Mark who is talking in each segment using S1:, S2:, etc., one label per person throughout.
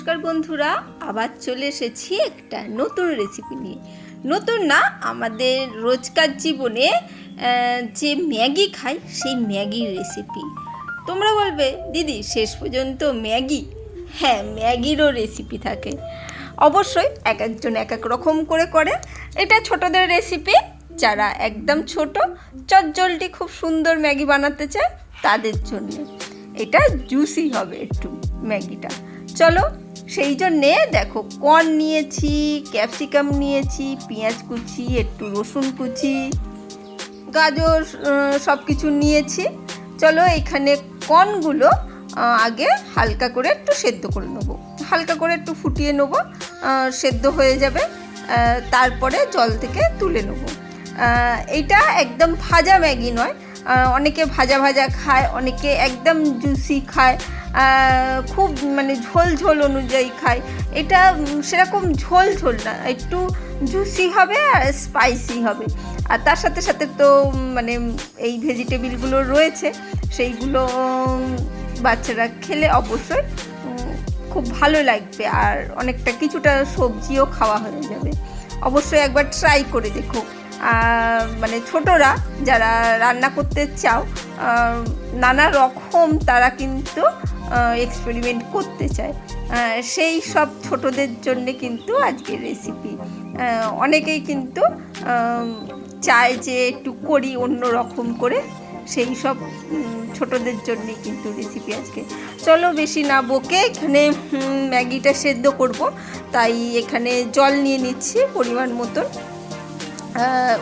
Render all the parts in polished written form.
S1: নমস্কার বন্ধুরা, আবার চলে এসেছি একটা নতুন রেসিপি নিয়ে। নতুন না, আমাদের রোজকার জীবনে যে ম্যাগি খাই সেই ম্যাগির রেসিপি। তোমরা বলবে দিদি শেষ পর্যন্ত ম্যাগি? হ্যাঁ, ম্যাগিরও রেসিপি থাকে। অবশ্যই এক একজন এক এক রকম করে। এটা ছোটদের রেসিপি, যারা একদম ছোট চটজলদি খুব সুন্দর ম্যাগি বানাতে চায় তাদের জন্য। এটা জুসি হবে একটু ম্যাগিটা। চলো, সেই জন্যে দেখো কর্ন নিয়েছি, ক্যাপসিকাম নিয়েছি, পেঁয়াজ কুচি, একটু রসুন কুচি, গাজর সব কিছু নিয়েছি। চলো, এখানে কর্নগুলো আগে হালকা করে একটু সেদ্ধ করে নেবো, হালকা করে একটু ফুটিয়ে নেবো, সেদ্ধ হয়ে যাবে। তারপরে জল থেকে তুলে নেবো। এইটা একদম ভাজা ম্যাগি নয়, অনেকে ভাজা ভাজা খায়, অনেকে একদম জুসি খায়, খুব মানে ঝোল ঝোল অনুযায়ী খায়। এটা সেরকম ঝোল ঝোল না, একটু জুসি হবে আর স্পাইসি হবে। আর তার সাথে সাথে তো মানে এই ভেজিটেবিলগুলো রয়েছে, সেইগুলো বাচ্চারা খেলে অবশ্যই খুব ভালো লাগবে, আর অনেকটা কিছুটা সবজিও খাওয়া হয়ে যাবে। অবশ্যই একবার ট্রাই করে দেখো। মানে ছোটরা যারা রান্না করতে চাও, নানা রকম তারা কিন্তু এক্সপেরিমেন্ট করতে চায়, সেই সব ছোটদের জন্যে কিন্তু আজকের রেসিপি। অনেকেই কিন্তু চায় যে একটু করি অন্য রকম করে, সেই সব ছোটদের জন্যে কিন্তু রেসিপি আজকে। চলো, বেশি না বকে এখানে ম্যাগিটা সেদ্ধ করব, তাই এখানে জল নিয়ে নিচ্ছি পরিমাণ মতন।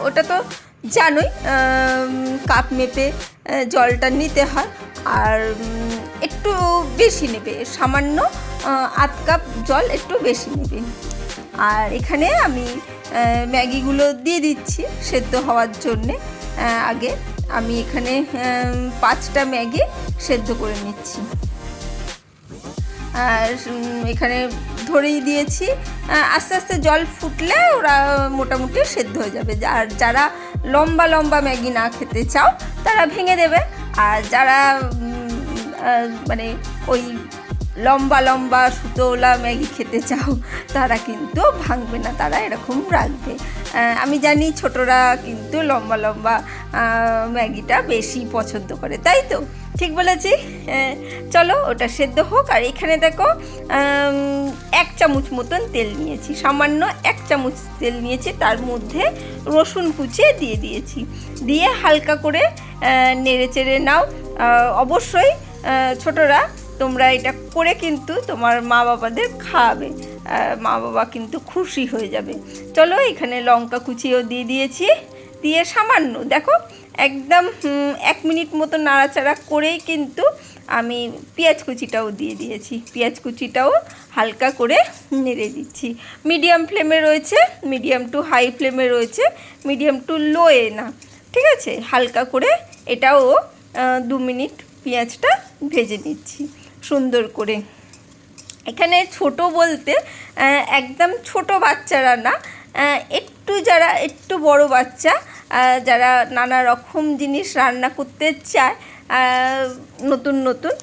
S1: ওটা তো জানোই, কাপ মেপে জলটা নিতে হয়, আর একটু বেশি নেবে, সামান্য আধ কাপ জল একটু বেশি নেবে। আর এখানে আমি ম্যাগিগুলো দিয়ে দিচ্ছি সেদ্ধ হওয়ার জন্যে। আগে আমি এখানে 5টা ম্যাগি সেদ্ধ করে নিচ্ছি। আর এখানে ধরেই দিয়েছি, আস্তে আস্তে জল ফুটলে ওরা মোটামুটি সেদ্ধ হয়ে যাবে। আর যারা লম্বা লম্বা ম্যাগি না খেতে চাও তারা ভেঙে দেবে, আর যারা মানে ওই লম্বা লম্বা সুতোলা ম্যাগি খেতে চাও তারা কিন্তু ভাঙবে না, তারা এরকম রাখবে। আমি জানি ছোটরা কিন্তু লম্বা লম্বা ম্যাগিটা বেশি পছন্দ করে, তাই তো? ঠিক বলেছি। চলো, ওটা সেদ্ধ হোক। আর এখানে দেখো 1 চামচ মতন তেল নিয়েছি, সামান্য 1 চামচ তেল নিয়েছি, তার মধ্যে রসুন কুচিয়ে দিয়ে দিয়েছি, দিয়ে হালকা করে নেড়ে চেড়ে নাও। অবশ্যই ছোটরা তোমরা এটা করে কিন্তু তোমার মা বাবাদের খাওয়াবে, মা বাবা কিন্তু খুশি হয়ে যাবে। চলো, এখানে লঙ্কা কুচিও দিয়ে দিয়েছি, দিয়ে সামান্য দেখো একদম 1 মিনিট মতো নাড়াচাড়া করেই কিন্তু আমি পেঁয়াজ কুচিটাও দিয়ে দিয়েছি। পেঁয়াজ কুচিটাও হালকা করে নেড়ে দিচ্ছি। মিডিয়াম ফ্লেমে রয়েছে, মিডিয়াম টু হাই ফ্লেমে রয়েছে, মিডিয়াম টু লোয়ে না, ঠিক আছে? হালকা করে এটাও 2 মিনিট পেঁয়াজটা ভেজে নিচ্ছি সুন্দর করে। এখানে ছোট বলতে একদম ছোট বাচ্চারা না, একটু যারা একটু বড় বাচ্চা, যারা নানা রকম জিনিস রান্না করতে চায়, নতুন নতুন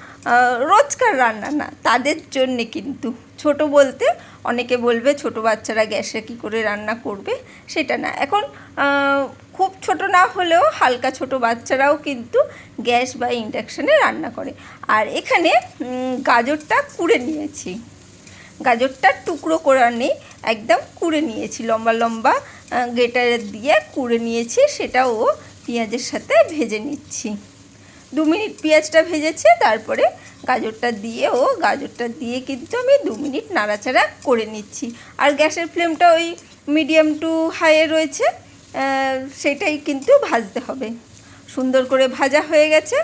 S1: রোজকার রান্না না, তাদের জন্যে কিন্তু। ছোট বলতে অনেকে বলবে ছোট বাচ্চারা গ্যাসে কী করে রান্না করবে, সেটা না। এখন খুব ছোট না হলেও হালকা ছোট বাচ্চারাও কিন্তু গ্যাস বা ইন্ডাকশানে রান্না করে। আর এখানে গাজরটা কুড়ে নিয়েছি, গাজরটা টুকরো করা নেই, একদম কুড়ে নিয়েছি, লম্বা লম্বা গ্রেটারে দিয়ে কুড়ে নিয়েছি, সেটাও পেঁয়াজের সাথে ভেজে নিচ্ছি। 2 মিনিট পেঁয়াজটা ভেজেছি, তারপরে গাজরটা দিয়ে কিন্তু আমি 2 মিনিট নাড়াচাড়া করে নিচ্ছি। আর গ্যাসের ফ্লেমটা ওই মিডিয়াম টু হাইয়ে রয়েছে, সেটাই কিন্তু ভাজতে হবে। সুন্দর করে ভাজা হয়ে গেছে।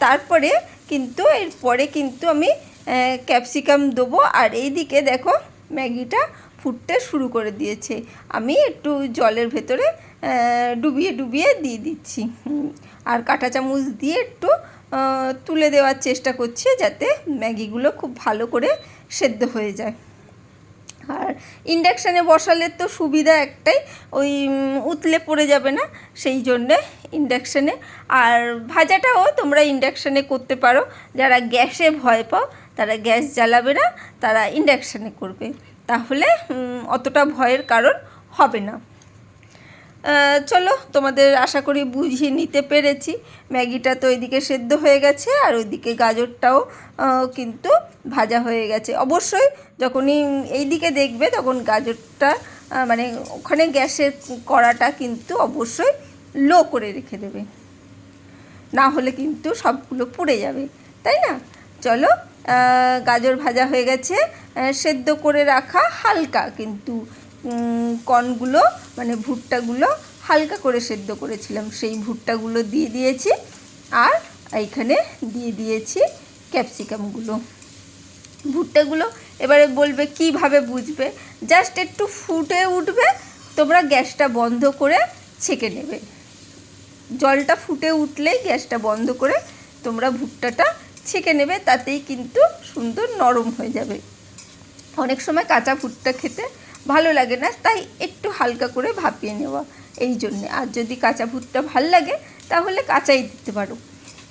S1: তারপরে কিন্তু এরপরে কিন্তু আমি ক্যাপসিকাম দেবো। আর এইদিকে দেখো ম্যাগিটা ফুটতে শুরু করে দিয়েছে, আমি একটু জলের ভেতরে ডুবিয়ে দিয়ে দিচ্ছি, আর কাঁটা চামচ দিয়ে একটু তুলে দেওয়ার চেষ্টা করছি যাতে ম্যাগিগুলো খুব ভালো করে সেদ্ধ হয়ে যায়। আর ইন্ডাকশানে বসালে তো সুবিধা একটাই, ওই উতলে পড়ে যাবে না, সেই জন্যে ইন্ডাকশানে। আর ভাজাটাও তোমরা ইন্ডাকশানে করতে পারো, যারা গ্যাসে ভয় পাও তারা গ্যাস জ্বালাবে না, তারা ইন্ডাকশানে করবে, তাহলে অতটা ভয়ের কারণ হবে না। চলো, তোমাদের আশা করি বুঝিয়ে নিতে পেরেছি। ম্যাগিটা তো ওইদিকে সেদ্ধ হয়ে গেছে, আর ওইদিকে গাজরটাও কিন্তু ভাজা হয়ে গেছে। অবশ্যই যখনই এই দিকে দেখবে তখন গাজরটা মানে ওখানে গ্যাসের কড়াটা কিন্তু অবশ্যই লো করে রেখে দেবে, না হলে কিন্তু সবগুলো পুড়ে যাবে, তাই না? চলো, গাজর ভাজা হয়ে গেছে। সেদ্ধ করে রাখা হালকা কিন্তু কর্নগুলো মানে ভুট্টাগুলো হালকা করে সেদ্ধ করেছিলাম, সেই ভুট্টাগুলো দিয়ে দিয়েছি। আর এইখানে দিয়ে দিয়েছি ক্যাপসিকামগুলো। ভুট্টাগুলো এবারে বলবে কিভাবে বুঝবে, জাস্ট একটু ফুটে উঠবে, তোমরা গ্যাসটা বন্ধ করে ছেঁকে নেবে। জলটা ফুটে উঠলেই গ্যাসটা বন্ধ করে তোমরা ভুট্টাটা ছেঁকে নেবে, তাতেই কিন্তু সুন্দর নরম হয়ে যাবে। অনেক সময় কাঁচা ভুট্টা খেতে ভালো লাগে না, তাই একটু হালকা করে ভাপিয়ে নেওয়া এই জন্যে। আর যদি কাঁচা ভুট্টা ভাল লাগে তাহলে কাঁচাই দিতে পারো,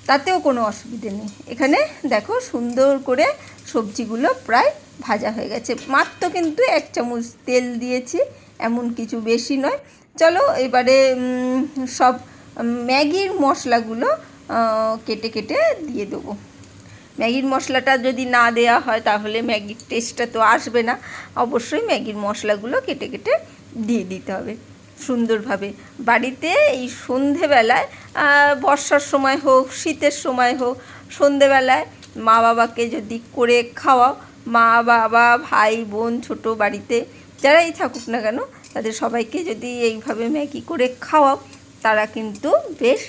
S1: তাতেও কোনো অসুবিধে নেই। এখানে দেখো সুন্দর করে সবজিগুলো প্রায় ভাজা হয়ে গেছে, মাত্র কিন্তু 1 চামচ তেল দিয়েছি, এমন কিছু বেশি নয়। চলো এবারে সব ম্যাগির মশলাগুলো কেটে কেটে দিয়ে দেবো। ম্যাগির মশলাটা যদি না দেওয়া হয় তাহলে ম্যাগির টেস্টটা তো আসবে না, অবশ্যই ম্যাগির মশলাগুলো কেটে কেটে দিয়ে দিতে হবে সুন্দরভাবে। বাড়িতে এই সন্ধেবেলায়, বর্ষার সময় হোক শীতের সময় হোক, সন্ধেবেলায় মা বাবাকে যদি করে খাওয়াও, মা বাবা ভাই বোন ছোটো বাড়িতে যারাই থাকুক না কেন, তাদের সবাইকে যদি এইভাবে ম্যাগি করে খাওয়াও, তারা কিন্তু বেশ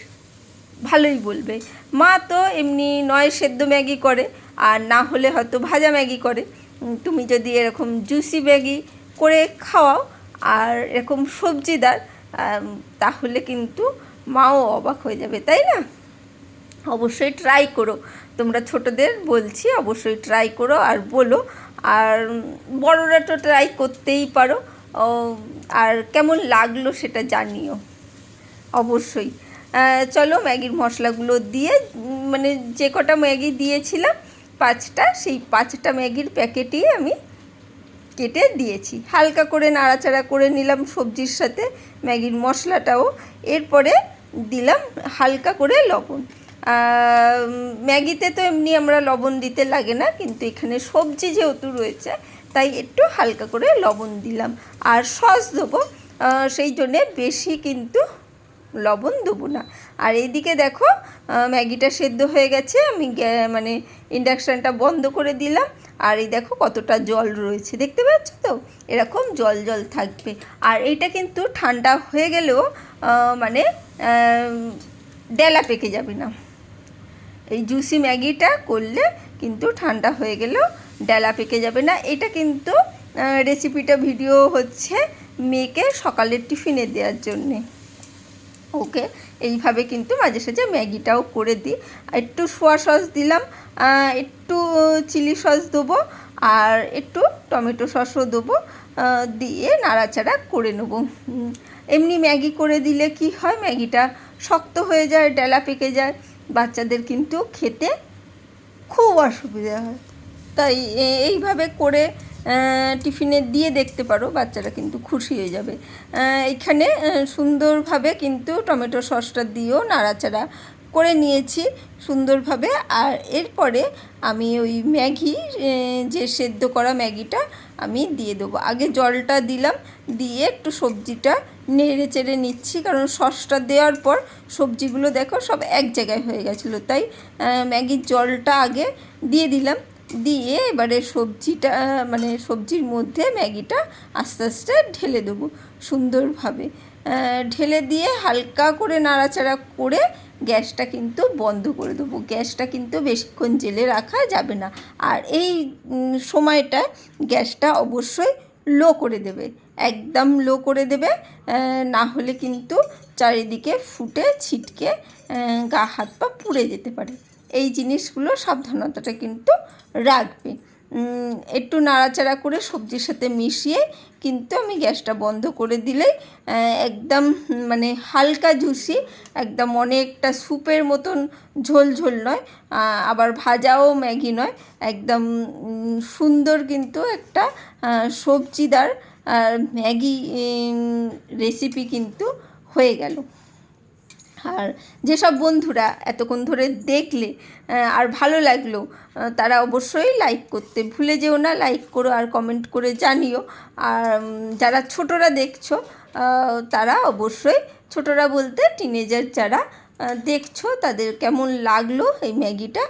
S1: ভালোই বলবে। মা তো এমনি নয় সেদ্ধ ম্যাগি করে, আর না হলে হয়তো ভাজা ম্যাগি করে। তুমি যদি এরকম জুসি ম্যাগি করে খাওয়াও আর এরকম সবজিদার, তাহলে কিন্তু মাও অবাক হয়ে যাবে, তাই না? অবশ্যই ট্রাই করো, তোমরা ছোটোদের বলছি অবশ্যই ট্রাই করো আর বলো। আর বড়রা তো ট্রাই করতেই পারো, আর কেমন লাগলো সেটা জানিও অবশ্যই। চলো ম্যাগির মশলাগুলো দিয়ে, মানে যে কটা ম্যাগি দিয়েছিলাম 5টা, সেই 5টা ম্যাগির প্যাকেটই আমি কেটে দিয়েছি। হালকা করে নাড়াচাড়া করে নিলাম সবজির সাথে ম্যাগির মশলাটাও। এরপরে দিলাম হালকা করে লবণ। ম্যাগিতে তো এমনি আমরা লবণ দিতে লাগে না, কিন্তু এখানে সবজি যেহেতু রয়েছে তাই একটু হালকা করে লবণ দিলাম। আর সস দেবো, সেই জন্যে বেশি কিন্তু লবণ দেবো না। আর এইদিকে দেখো ম্যাগিটা সেদ্ধ হয়ে গেছে, আমি মানে ইন্ডাকশানটা বন্ধ করে দিলাম। আর এই দেখো কতটা জল রয়েছে, দেখতে পাচ্ছ তো, এরকম জল জল থাকবে। আর এইটা কিন্তু ঠান্ডা হয়ে গেলেও মানে ডেলা পেকে যাবে না। এই জুসি ম্যাগিটা করলে কিন্তু ঠান্ডা হয়ে গেলেও ডেলা পেকে যাবে না। এটা কিন্তু রেসিপিটা ভিডিও হচ্ছে মেয়েকে সকালের টিফিনে দেওয়ার জন্যে। ওকে, এইভাবে কিন্তু মাঝে সাঝে ম্যাগিটাও করে দিই। একটু সোয়া সস দিলাম, একটু চিলি সস দেবো, আর একটু টমেটো সসও দেবো, দিয়ে নাড়াচাড়া করে নেবো। এমনি ম্যাগি করে দিলে কি হয়, ম্যাগিটা শক্ত হয়ে যায়, ডেলা পেকে যায়, বাচ্চাদের কিন্তু খেতে খুব অসুবিধা হয়। তাই এইভাবে করে টিফিনে দিয়ে দেখতে পারো, বাচ্চারা কিন্তু খুশি হয়ে যাবে। এখানে সুন্দরভাবে কিন্তু টমেটো সসটা দিয়েও নাড়াচাড়া করে নিয়েছি সুন্দরভাবে। আর এরপরে আমি ওই ম্যাগি, যে সেদ্ধ করা ম্যাগিটা আমি দিয়ে দেবো। আগে জলটা দিলাম, দিয়ে একটু সবজিটা নেড়ে চেড়ে নিচ্ছি, কারণ সসটা দেওয়ার পর সবজিগুলো দেখো সব এক জায়গায় হয়ে গেছিলো, তাই ম্যাগির জলটা আগে দিয়ে দিলাম। দিয়ে এবারে সবজিটা, মানে সবজির মধ্যে ম্যাগিটা আস্তে আস্তে ঢেলে দেবো সুন্দরভাবে। ঢেলে দিয়ে হালকা করে নাড়াচাড়া করে গ্যাসটা কিন্তু বন্ধ করে দেবো। গ্যাসটা কিন্তু বেশিক্ষণ জেলে রাখা যাবে না। আর এই সময়টায় গ্যাসটা অবশ্যই লো করে দেবে, একদম লো করে দেবে, না হলে কিন্তু চারিদিকে ফুটে ছিটকে গা হাত পা পুড়ে যেতে পারে। এই জিনিসগুলো সাবধানতাটা কিন্তু রাখবে। একটু নাড়াচাড়া করে সবজির সাথে মিশিয়ে কিন্তু আমি গ্যাসটা বন্ধ করে দিলেই একদম মানে হালকা জুসি, একদম অনেকটা স্যুপের মতন ঝোল ঝোল নয়, আবার ভাজাও ম্যাগি নয়, একদম সুন্দর কিন্তু একটা সবজিদার ম্যাগি রেসিপি কিন্তু হয়ে গেল। আর যেসব বন্ধুরা এতক্ষণ ধরে দেখলে আর ভালো লাগলো, তারা অবশ্যই লাইক করতে ভুলে যেও না। লাইক করো আর কমেন্ট করে জানিও। আর যারা ছোটরা দেখছো তারা অবশ্যই, ছোটরা বলতে টিনেজার যারা দেখছো, তাদের কেমন লাগলো এই ম্যাগিটা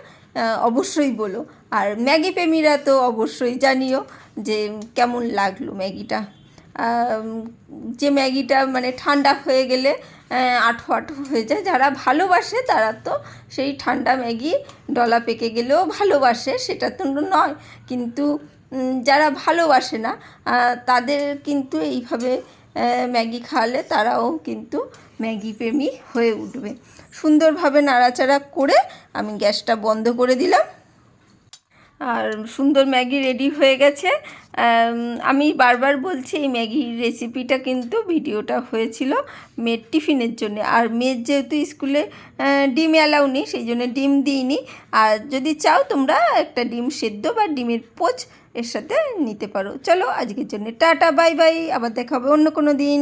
S1: অবশ্যই বলো। আর ম্যাগি প্রেমীরা তো অবশ্যই জানিও যে কেমন লাগলো ম্যাগিটা। যে ম্যাগিটা মানে ঠান্ডা হয়ে গেলে আঠো আঠো হয়ে যায়, যারা ভালোবাসে তারা তো সেই ঠান্ডা ম্যাগি ডলা পেকে গেলেও ভালোবাসে, সেটা তো নয়, কিন্তু যারা ভালোবাসে না তাদের কিন্তু এইভাবে ম্যাগি খাওয়ালে তারাও কিন্তু ম্যাগি প্রেমী হয়ে উঠবে। সুন্দরভাবে নাড়াচাড়া করে আমি গ্যাসটা বন্ধ করে দিলাম। আর সুন্দর ম্যাগি রেডি হয়ে গেছে। আমি বারবার বলছি এই ম্যাগির রেসিপিটা কিন্তু ভিডিওটা হয়েছিল মেয়ের টিফিনের জন্য। আর মেয়ের যেহেতু স্কুলে ডিম অ্যালাউ নেই, সেই জন্য ডিম দিইনি। আর যদি চাও তোমরা একটা ডিম সেদ্ধ বা ডিমের পোচ এর সাথে নিতে পারো। চলো আজকের জন্য টাটা, বাই বাই, আবার দেখা হবে অন্য কোনো দিন।